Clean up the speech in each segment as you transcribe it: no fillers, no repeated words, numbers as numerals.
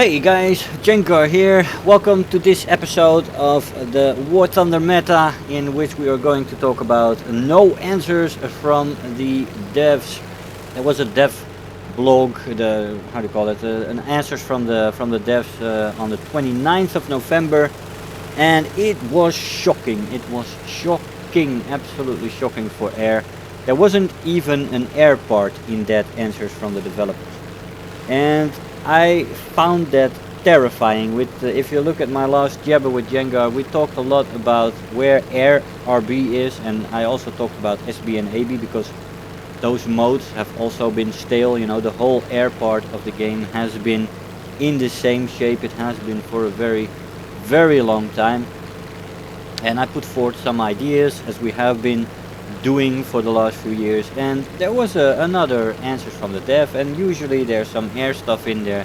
Hey guys, Jengar here. Welcome to this episode of the War Thunder meta, in which we are going to talk about no answers from the devs. There was a dev blog, the how do you call it? An answers from the devs on the 29th of November, and it was shocking. It was shocking, absolutely shocking for air. There wasn't even an air part in that answers from the developers, and I found that terrifying. If you look at my last jabber with Jengar, we talked a lot about where air RB is, and I also talked about SB and AB because those modes have also been stale. You know, the whole air part of the game has been in the same shape it has been for a very, very long time. And I put forth some ideas as we have been doing for the last few years, and there was another answer from the dev, and usually there's some air stuff in there,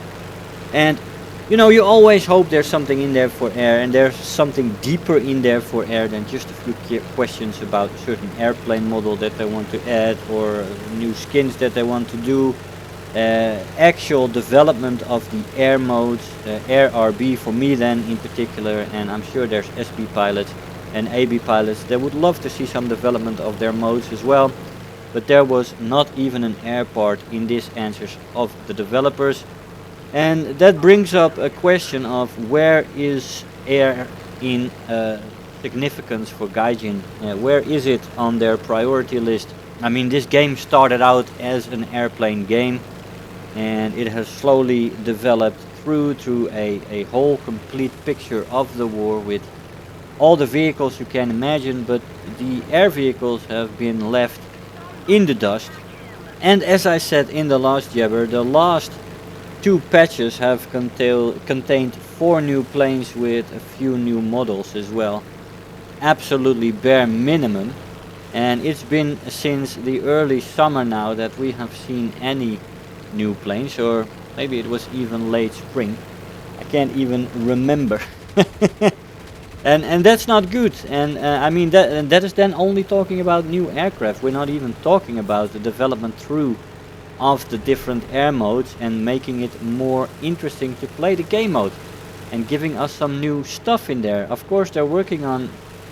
and you know, you always hope there's something in there for air, and there's something deeper in there for air than just a few questions about a certain airplane model that they want to add, or new skins that they want to do, actual development of the air modes, air RB for me then in particular, and I'm sure there's SB pilots and AB pilots that would love to see some development of their modes as well, but there was not even an air part in these answers of the developers. And that brings up a question of where is air in significance for Gaijin. Where is it on their priority list? I mean, this game started out as an airplane game, and it has slowly developed through to a whole complete picture of the war with all the vehicles you can imagine, but the air vehicles have been left in the dust. And as I said in the last jabber, the last two patches have contained 4 new planes with a few new models as well. Absolutely bare minimum. And it's been since the early summer now that we have seen any new planes, or maybe it was even late spring. I can't even remember. And that's not good. And I mean, that is then only talking about new aircraft. We're not even talking about the development through of the different air modes and making it more interesting to play the game mode and giving us some new stuff in there. Of course, they're working on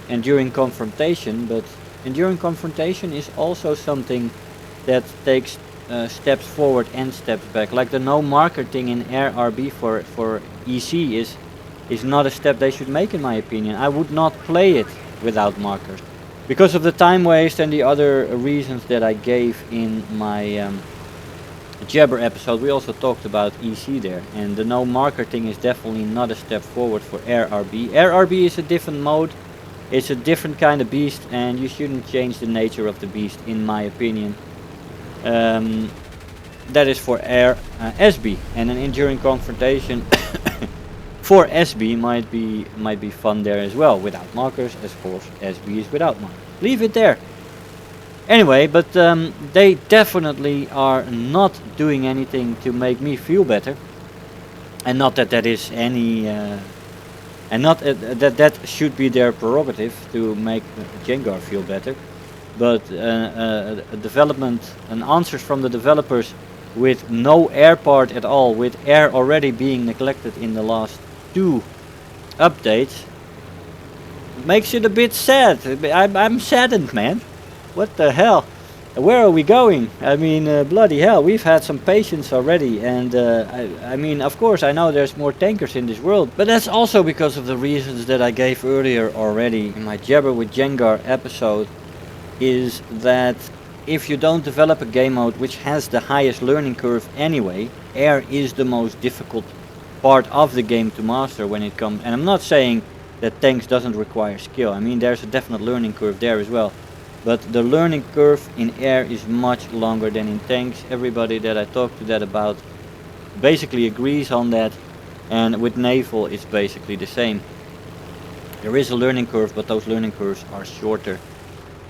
enduring confrontation, but enduring confrontation is also something that takes steps forward and steps back. Like the no marker thing in air RB for EC is not a step they should make, in my opinion. I would not play it without markers because of the time waste and the other reasons that I gave in my jabber episode. We also talked about EC there, and the no marker thing is definitely not a step forward for air RB. Air RB is a different mode, it's a different kind of beast, and you shouldn't change the nature of the beast, in my opinion. That is for air SB, and an enduring confrontation for SB might be fun there as well, without markers. Of course, SB is without markers. Leave it there. Anyway, but they definitely are not doing anything to make me feel better, and not that that is any, and not that should be their prerogative to make Jengar feel better, but a development, an answers from the developers with no air part at all, with air already being neglected in the last 2 updates, makes it a bit sad. I'm saddened, man. What the hell? Where are we going? I mean, bloody hell, we've had some patience already, and I mean, of course, I know there's more tankers in this world, but that's also because of the reasons that I gave earlier already in my Jabber with Jengar episode, is that if you don't develop a game mode which has the highest learning curve anyway, air is the most difficult part of the game to master when it comes, and I'm not saying that tanks doesn't require skill. I mean, there's a definite learning curve there as well, but the learning curve in air is much longer than in tanks. Everybody that I talked to that about basically agrees on that, and with naval it's basically the same. There is a learning curve, but those learning curves are shorter,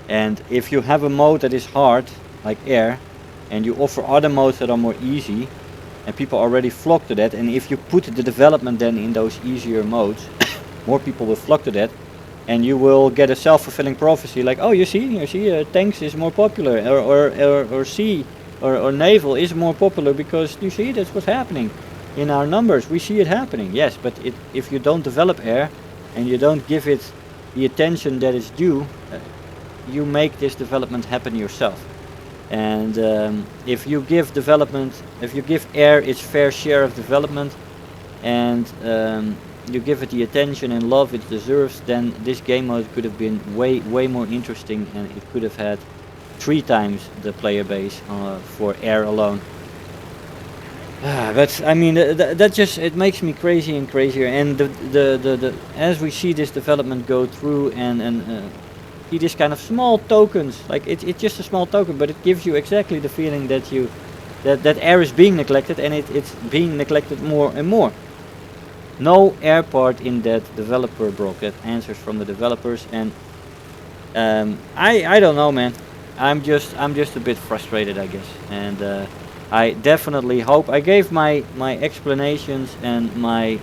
and if you have a mode that is hard like air and you offer other modes that are more easy, and people already flock to that, and if you put the development then in those easier modes, more people will flock to that, and you will get a self-fulfilling prophecy like, oh, you see, tanks is more popular, or sea or naval is more popular because you see that's what's happening. in our numbers. We see it happening, yes, but if you don't develop air and you don't give it the attention that is due, you make this development happen yourself. And if you give air its fair share of development, and you give it the attention and love it deserves, then this game mode could have been way more interesting, and it could have had 3 times the player base for air alone. But I mean, that just, it makes me crazy and crazier. And the as we see this development go through and see this kind of small tokens, like it's just a small token, but it gives you exactly the feeling that that air is being neglected, and it's being neglected more and more. No air part in that developer block. That answers from the developers, and I don't know, man. I'm just a bit frustrated, I guess, and I definitely hope I gave my explanations and my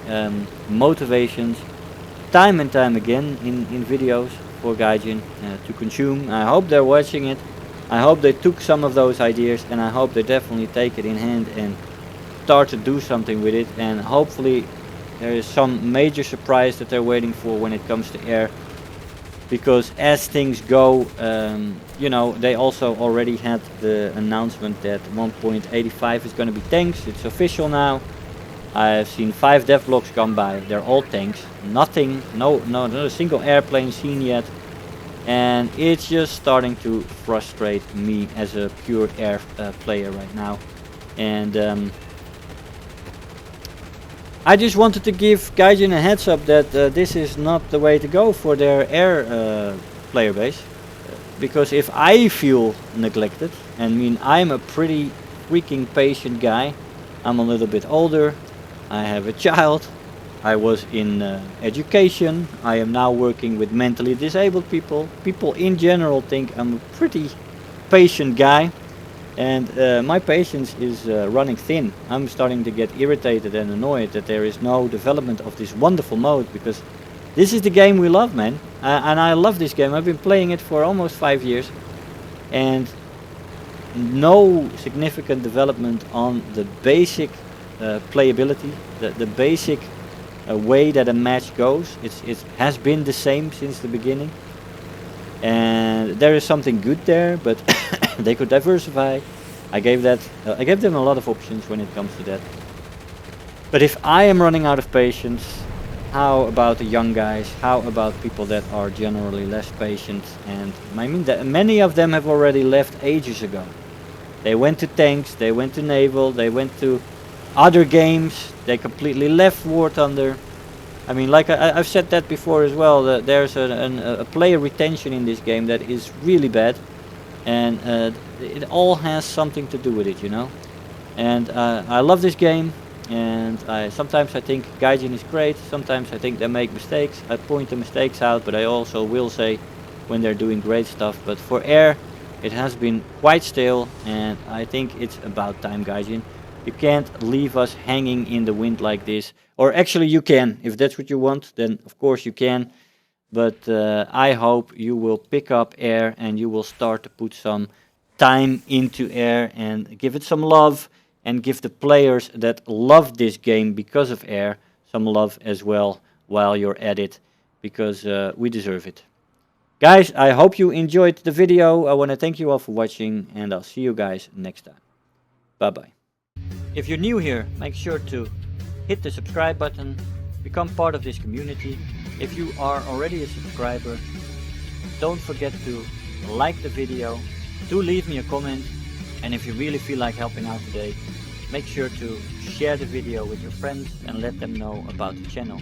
motivations time and time again in videos for Gaijin to consume. I hope they're watching it. I hope they took some of those ideas, and I hope they definitely take it in hand and start to do something with it, and hopefully there is some major surprise that they're waiting for when it comes to air. Because as things go, you know, they also already had the announcement that 1.85 is going to be tanks. It's official now. I've seen 5 dev blocks come by. They're all tanks. Nothing, not a single airplane seen yet. And it's just starting to frustrate me as a pure air player right now. And I just wanted to give Gaijin a heads up that this is not the way to go for their air player base. Because if I feel neglected, and I mean, I'm a pretty freaking patient guy. I'm a little bit older. I have a child. I was in education. I am now working with mentally disabled people. People in general think I'm a pretty patient guy. And my patience is running thin. I'm starting to get irritated and annoyed that there is no development of this wonderful mode, because this is the game we love, man. And I love this game. I've been playing it for almost 5 years. And no significant development on the basic playability, the basic way that a match goes. It has been the same since the beginning. And there is something good there, but they could diversify. I gave them a lot of options when it comes to that. But if I am running out of patience, how about the young guys? How about people that are generally less patient? And I mean, that many of them have already left ages ago. They went to tanks, they went to naval, they went to other games. They completely left War Thunder. I mean, like I've said that before as well, that there's a player retention in this game that is really bad, and it all has something to do with it, you know. And I love this game, and sometimes I think Gaijin is great, sometimes I think they make mistakes. I point the mistakes out, but I also will say when they're doing great stuff. But for air, it has been quite stale, and I think it's about time, Gaijin. You can't leave us hanging in the wind like this. Or actually you can. If that's what you want, then of course you can. But I hope you will pick up air and you will start to put some time into air and give it some love, and give the players that love this game because of air some love as well while you're at it, because we deserve it. Guys, I hope you enjoyed the video. I want to thank you all for watching, and I'll see you guys next time. Bye bye. If you're new here, make sure to hit the subscribe button, become part of this community. If you are already a subscriber, don't forget to like the video, do leave me a comment, and if you really feel like helping out today, make sure to share the video with your friends and let them know about the channel.